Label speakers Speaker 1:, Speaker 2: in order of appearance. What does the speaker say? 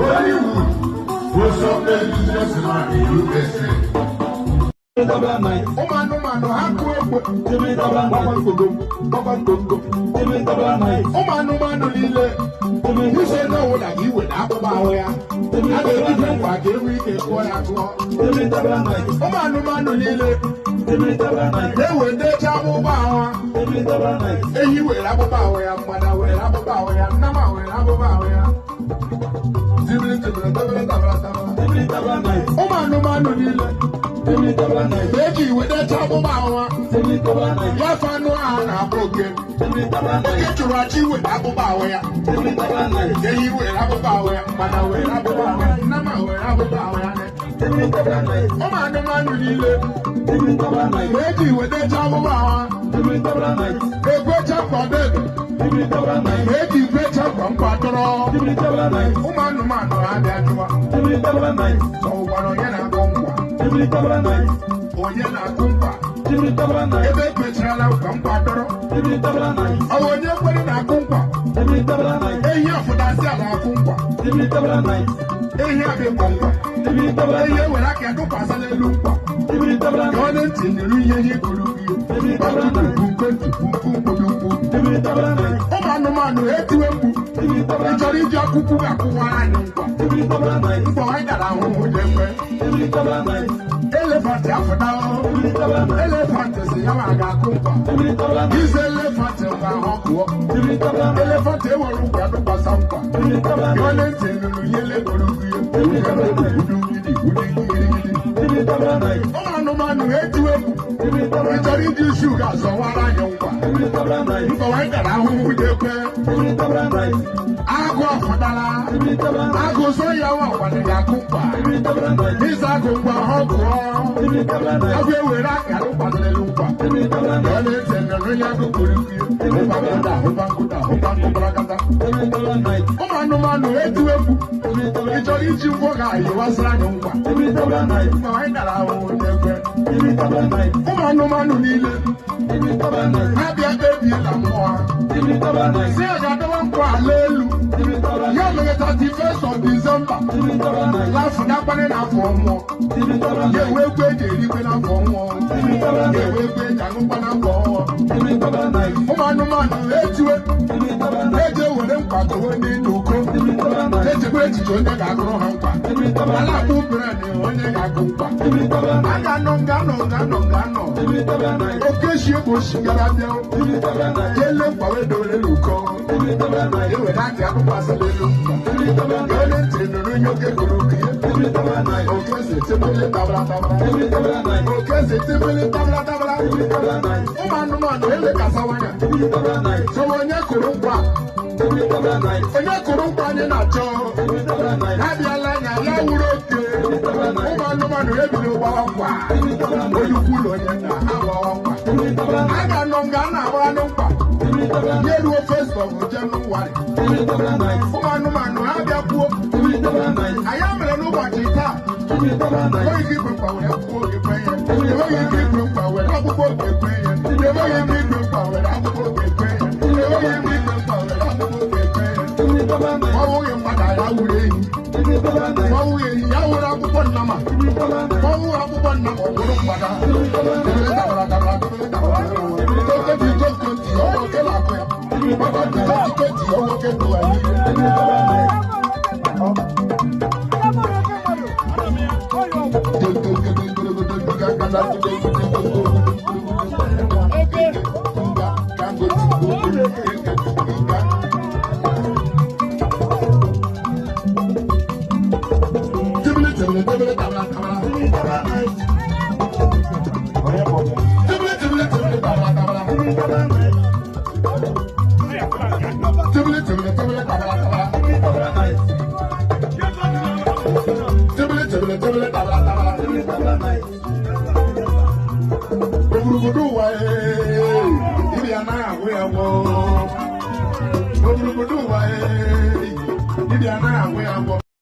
Speaker 1: Hollywood was up there business in the USA. Omanu haku Omanu lile. You say no that you would have about ya. I don't even want to read it for Omanu lile. They were there travel power. And you will have about ya, mother will have about ya, Nama will have about ya. Omanu lile. Beji with the trouble power. Yafano and broken. Get to Rachi with Abu Bawaya. Then you will have a power. Mother will have a power. Nama will have a power. Omanu lile. Beji with the trouble power. A great up for them. Beji great up from Patro. Omanu Adadua. So one yana bomba. Oyena kumpa. Ebe petrala kumpa doro. Awonye kweli na kumpa. Ehi afudasi ala kumpa. Ehi abe kumpa. Ehi wera ke kumpa sale lumpa. Yone ntiniru yehi kulubi. Batu kumpu. Omanu etuembu. Ijori ji akuku akuwara nyumpa. Mpo waidara humu jembe. Elephant after elephant is the Yamaga Kumpa. This elephant is a hawk. Elephant will look at the Basampa. No man, hate to him. You sugar, so what I know. So I got out with the pen. I go for Dala. I go so you want to Yakumpa. This Akumpa hawk. I will wear a carol for the Lupa. And the Riago Kuluki. Omanu hate to him. It's all you for guy. You was running. Omanu lile. Happy baby Lamoa. Say I don't want to hallelujah. You know the 31st of December. Laugh for that one and for more. You will wait to live in a form. You will wait and open a door. Omanu hate you. Let you with them part of when they do come. Let you wait to join the Gagro. I like to brand when they Gagumpa. I got no gano. Okay, she was Gabel. Yellow power do the look. You will not have a pass a little. You get okay, it's a million tabla. Okay, it's a million tabla. Omanu hele Casawana. So when you couldn't walk. When you couldn't find an acho, have your line, I would okay. Omanu revenue walk. You pull on your I got no gun, I don't pack. You first of January. Omanu have your poor. I am a nobody. Why give a power? Why give a power? I'm a poor prayer. Why give a power? I'm a poor prayer. How you mother? How would you? How will you? How would I put Nama? How would I put Nama?